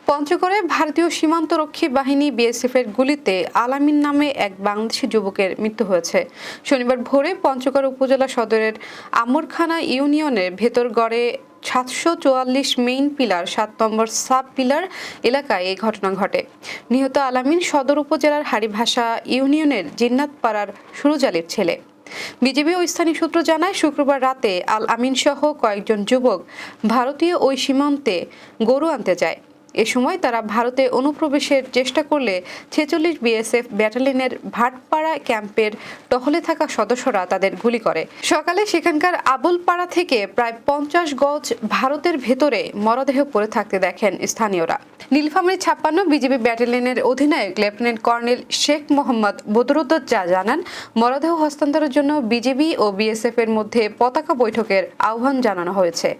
পঞ্চগড়ে ভারতীয় সীমান্তরক্ষী বাহিনী বিএসএফের গুলিতে আলামিন নামে এক বাংলাদেশি যুবকের মৃত্যু হয়েছে। শনিবার ভোরে পঞ্চগড় উপজেলা সদরের আমরখানা ইউনিয়নের ভেতরগড়ে ৭৪৪ মেইন পিলার ৭ নম্বর সাব পিলার এলাকায় এই ঘটনা ঘটে। নিহত আলামিন সদর উপজেলার হাড়িভাষা ইউনিয়নের জিন্নাতপাড়ার সুরুজালির ছেলে। বিজিবি ও স্থানীয় সূত্র জানায়, শুক্রবার রাতে আল আমিন সহ কয়েকজন যুবক ভারতীয় ওই সীমান্তে গরু আনতে যায়। এ সময় তারা ভারতে অনুপ্রবেশের চেষ্টা করলে ৪৬ বিএসএফ ব্যাটালিয়নের ভাটপাড়া ক্যাম্পের টহলে থাকা সদস্যরা তাদের গুলি করে। সকালে সেখানকার আবুলপাড়া থেকে প্রায় ৫০ গজ ভারতের ভেতরে মরদেহ পড়ে থাকতে দেখেন স্থানীয়রা। নীলফামারী ৫৬ বিজিবি ব্যাটালিয়নের অধিনায়ক লেফটেন্যান্ট কর্নেল শেখ মোহাম্মদ বদরুদ্দোজা জানান, মরদেহ হস্তান্তরের জন্য বিজিবি ও বিএসএফ এর মধ্যে পতাকা বৈঠকের আহ্বান জানানো হয়েছে।